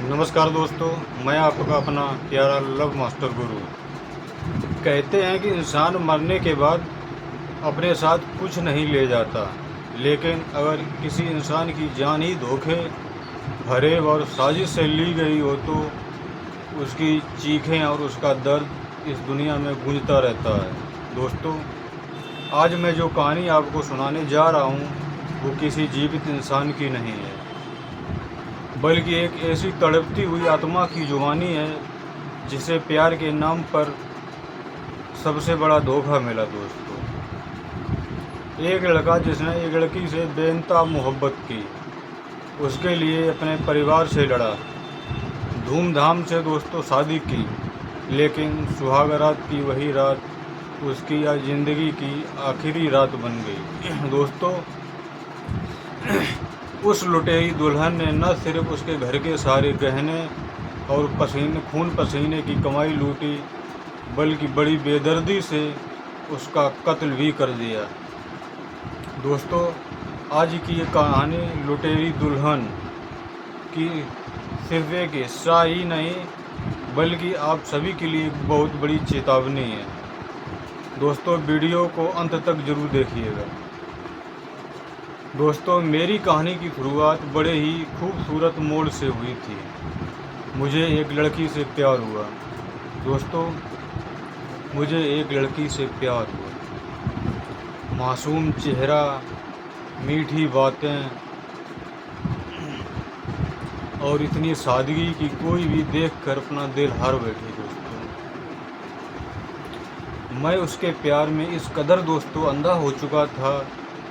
नमस्कार दोस्तों, मैं आपका अपना प्यारा लव मास्टर गुरु। कहते हैं कि इंसान मरने के बाद अपने साथ कुछ नहीं ले जाता, लेकिन अगर किसी इंसान की जान ही धोखे, फरेब और साजिश से ली गई हो तो उसकी चीखें और उसका दर्द इस दुनिया में गूंजता रहता है। दोस्तों, आज मैं जो कहानी आपको सुनाने जा रहा हूँ वो किसी जीवित इंसान की नहीं है, बल्कि एक ऐसी तड़पती हुई आत्मा की जुबानी है जिसे प्यार के नाम पर सबसे बड़ा धोखा मिला। दोस्तों, एक लड़का जिसने एक लड़की से बेइंतहा मोहब्बत की, उसके लिए अपने परिवार से लड़ा, धूमधाम से दोस्तों शादी की, लेकिन सुहागरात की वही रात उसकी या ज़िंदगी की आखिरी रात बन गई। दोस्तों, उस लुटेरी दुल्हन ने न सिर्फ उसके घर के सारे गहने और खून पसीने की कमाई लूटी, बल्कि बड़ी बेदर्दी से उसका कत्ल भी कर दिया। दोस्तों, आज की ये कहानी लुटेरी दुल्हन की सिर्फ एक हिस्सा ही नहीं, बल्कि आप सभी के लिए एक बहुत बड़ी चेतावनी है। दोस्तों, वीडियो को अंत तक जरूर देखिएगा। दोस्तों, मेरी कहानी की शुरुआत बड़े ही खूबसूरत मोड़ से हुई थी। मुझे एक लड़की से प्यार हुआ। दोस्तों, मुझे एक लड़की से प्यार हुआ। मासूम चेहरा, मीठी बातें और इतनी सादगी कि कोई भी देखकर अपना दिल हार बैठे। दोस्तों, मैं उसके प्यार में इस कदर दोस्तों अंधा हो चुका था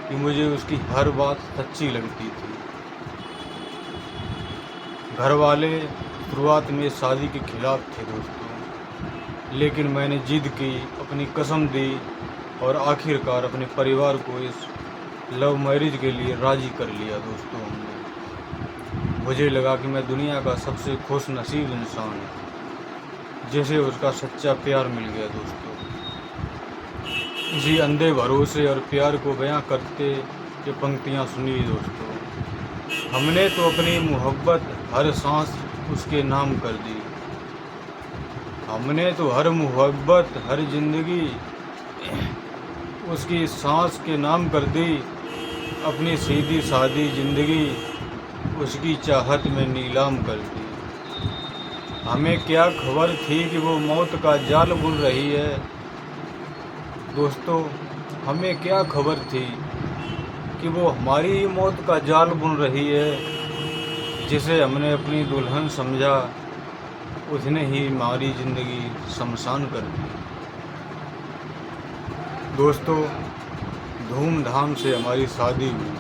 कि मुझे उसकी हर बात सच्ची लगती थी। घर वाले शुरुआत में शादी के खिलाफ थे दोस्तों, लेकिन मैंने जिद की, अपनी कसम दी और आखिरकार अपने परिवार को इस लव मैरिज के लिए राज़ी कर लिया। दोस्तों, मुझे लगा कि मैं दुनिया का सबसे खुश नसीब इंसान हूँ जिसे उसका सच्चा प्यार मिल गया। दोस्तों, इसी अंधे भरोसे और प्यार को बयां करते ये पंक्तियां सुनिए। दोस्तों, हमने तो अपनी मोहब्बत हर सांस उसके नाम कर दी, हमने तो हर मोहब्बत हर जिंदगी उसकी सांस के नाम कर दी, अपनी सीधी सादी जिंदगी उसकी चाहत में नीलाम कर दी। हमें क्या खबर थी कि वो मौत का जाल बुन रही है। दोस्तों, हमें क्या खबर थी कि वो हमारी ही मौत का जाल बुन रही है। जिसे हमने अपनी दुल्हन समझा, उसने ही हमारी ज़िंदगी शमशान कर दी। दोस्तों, धूमधाम से हमारी शादी हुई,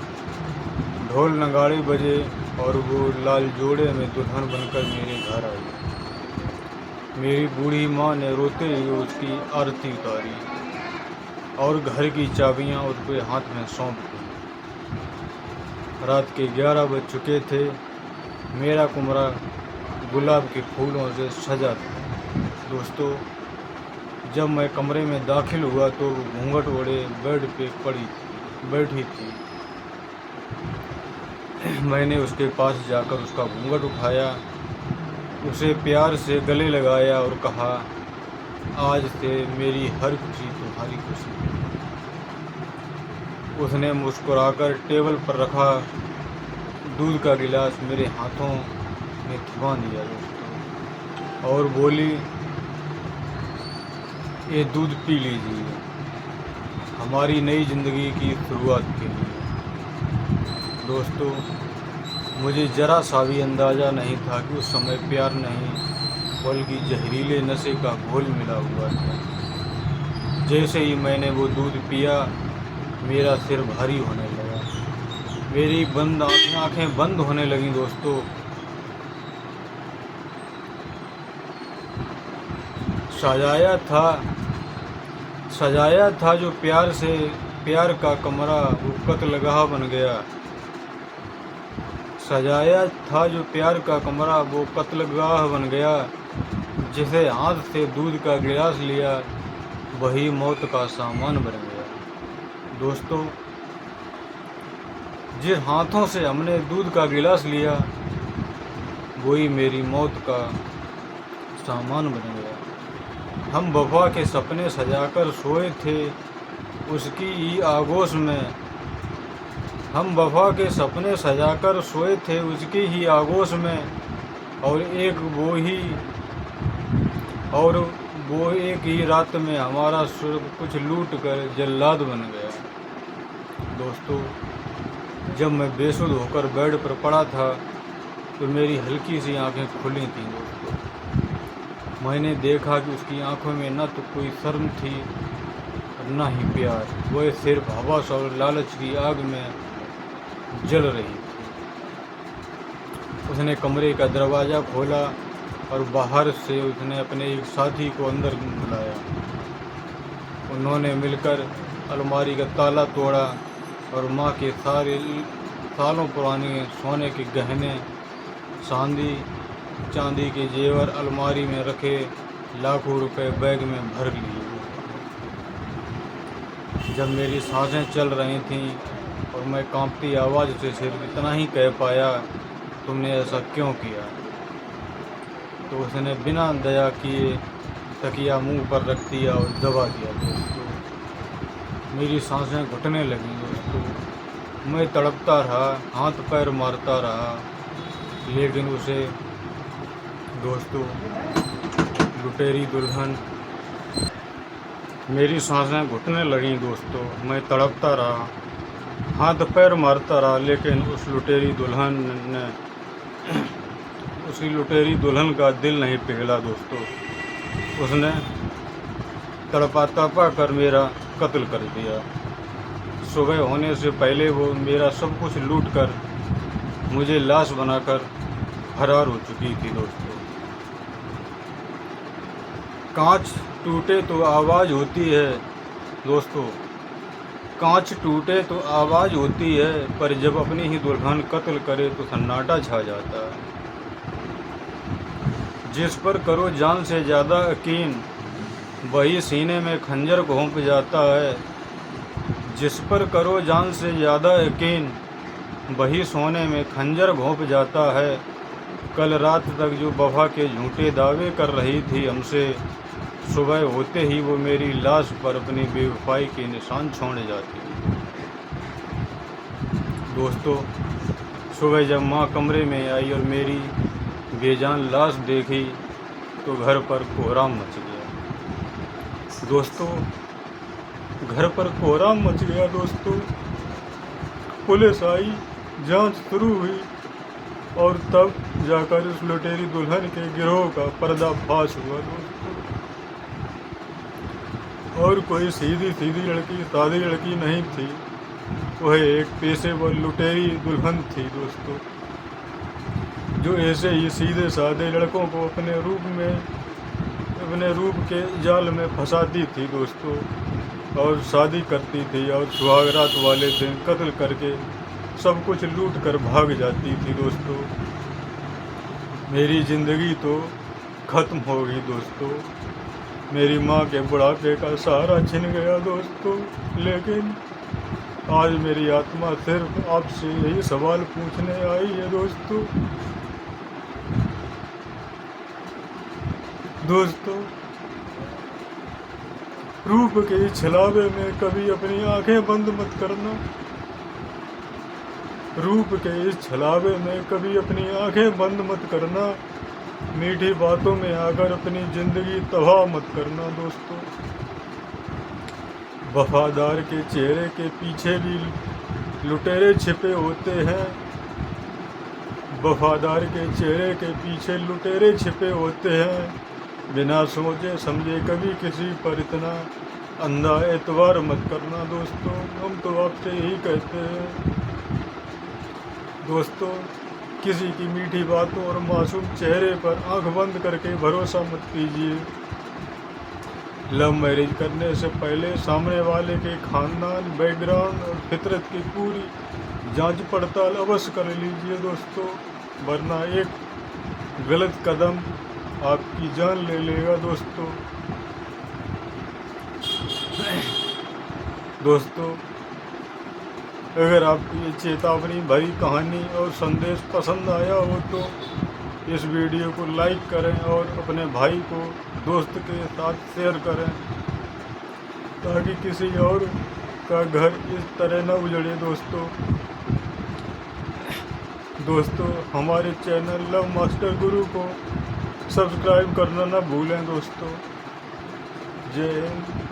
ढोल नगाड़े बजे और वो लाल जोड़े में दुल्हन बनकर मेरे घर आई। मेरी बूढ़ी माँ ने रोते हुए उसकी आरती उतारी और घर की चाबियां उसके हाथ में सौंप दी। रात के 11 बज चुके थे। मेरा कमरा गुलाब के फूलों से सजा था। दोस्तों, जब मैं कमरे में दाखिल हुआ तो वो घूंघट ओढ़े बेड पे बैठी थी। मैंने उसके पास जाकर उसका घूंघट उठाया, उसे प्यार से गले लगाया और कहा, आज से मेरी हर खुशी तुम्हारी खुशी। उसने मुस्कुराकर टेबल पर रखा दूध का गिलास मेरे हाथों में थमा दिया दोस्तों, और बोली, ये दूध पी लीजिए हमारी नई ज़िंदगी की शुरुआत के लिए। दोस्तों, मुझे ज़रा सा भी अंदाज़ा नहीं था कि उस समय प्यार नहीं बल्कि जहरीले नशे का घोल मिला हुआ था। जैसे ही मैंने वो दूध पिया, मेरा सिर भारी होने लगा, मेरी आंखें बंद होने लगीं। दोस्तों, सजाया था जो प्यार का कमरा वो कत्लगाह बन गया। सजाया था जो प्यार का कमरा वो कत्लगाह बन गया। जिसे हाथ से दूध का गिलास लिया वही मौत का सामान बन गया। दोस्तों, जिन हाथों से हमने दूध का गिलास लिया वही मेरी मौत का सामान बन गया। हम वफा के सपने सजाकर सोए थे उसकी ही आगोश में, हम वफा के सपने सजाकर सोए थे उसकी ही आगोश में, और वो एक ही रात में हमारा स्वर्ग कुछ लूट कर जल्लाद बन गया। दोस्तों, जब मैं बेसुध होकर बेड पर पड़ा था तो मेरी हल्की सी आंखें खुली थीं। दोस्तों, मैंने देखा कि उसकी आंखों में न तो कोई शर्म थी और न ही प्यार, वह सिर्फ हवस और लालच की आग में जल रही थी। उसने कमरे का दरवाज़ा खोला और बाहर से उसने अपने एक साथी को अंदर बुलाया। उन्होंने मिलकर अलमारी का ताला तोड़ा और माँ के सालों पुराने सोने के गहने, चांदी के जेवर अलमारी में रखे लाखों रुपए बैग में भर लिए। जब मेरी सांसें चल रही थीं और मैं कांपती आवाज़ से सिर्फ इतना ही कह पाया, तुमने ऐसा क्यों किया, तो उसने बिना दया किए तकिया मुंह पर रख दिया और दबा दिया। दोस्तों, मेरी सांसें घुटने लगीं। दोस्तों, मैं तड़पता रहा, हाथ पैर मारता रहा, लेकिन उसे दोस्तों लुटेरी दुल्हन, मेरी सांसें घुटने लगीं। दोस्तों, मैं तड़पता रहा, हाथ पैर मारता रहा, लेकिन उस लुटेरी दुल्हन का दिल नहीं पिघला। दोस्तों, उसने तड़पा कर मेरा कत्ल कर दिया। सुबह होने से पहले वो मेरा सब कुछ लूट कर मुझे लाश बनाकर फरार हो चुकी थी। दोस्तों, कांच टूटे तो आवाज़ होती है। दोस्तों, कांच टूटे तो आवाज़ होती है, पर जब अपनी ही दुल्हन कत्ल करे तो सन्नाटा छा जाता है। जिस पर करो जान से ज़्यादा यकीन, वही सीने में खंजर घोंप जाता है। जिस पर करो जान से ज़्यादा यकीन, वही सोने में खंजर घोंप जाता है। कल रात तक जो वफा के झूठे दावे कर रही थी हमसे, सुबह होते ही वो मेरी लाश पर अपनी बेवफाई के निशान छोड़ जाती। दोस्तों, सुबह जब माँ कमरे में आई और मेरी बेजान लाश देखी तो घर पर कोहराम मच गया। दोस्तों, घर पर कोहराम मच गया। दोस्तों, पुलिस आई, जांच शुरू हुई और तब जाकर उस लुटेरी दुल्हन के गिरोह का पर्दाफाश हुआ। दोस्तों, और कोई सीधी लड़की, सादी लड़की नहीं थी, वह एक पेशेवर लुटेरी दुल्हन थी। दोस्तों, जो ऐसे ही सीधे साधे लड़कों को अपने रूप के जाल में फंसाती थी। दोस्तों, और शादी करती थी और सुहागरात वाले दिन कत्ल करके सब कुछ लूट कर भाग जाती थी। दोस्तों, मेरी ज़िंदगी तो ख़त्म हो गई। दोस्तों, मेरी माँ के बुढ़ापे का सहारा छिन गया। दोस्तों, लेकिन आज मेरी आत्मा सिर्फ आपसे यही सवाल पूछने आई है। दोस्तों, रूप के छलावे में कभी अपनी आंखें बंद मत करना। रूप के इस छलावे में कभी अपनी आंखें बंद मत करना। मीठी बातों में आकर अपनी ज़िंदगी तबाह मत करना। दोस्तों, वफादार के चेहरे के पीछे भी लुटेरे छिपे होते हैं। वफादार के चेहरे के पीछे लुटेरे छिपे होते हैं। बिना सोचे समझे कभी किसी पर इतना अंधा एतबार मत करना। दोस्तों, हम तो आपसे यही कहते हैं। दोस्तों, किसी की मीठी बातों और मासूम चेहरे पर आंख बंद करके भरोसा मत कीजिए। लव मैरिज करने से पहले सामने वाले के खानदान, बैकग्राउंड और फितरत की पूरी जांच पड़ताल अवश्य कर लीजिए। दोस्तों, वरना एक गलत कदम आपकी जान ले लेगा। दोस्तों, अगर आपकी ये चेतावनी भरी कहानी और संदेश पसंद आया हो तो इस वीडियो को लाइक करें और अपने भाई को दोस्त के साथ शेयर करें ताकि किसी और का घर इस तरह न उजड़े। दोस्तों हमारे चैनल लव मास्टर गुरु को सब्सक्राइब करना ना भूलें दोस्तों। जय हिंद।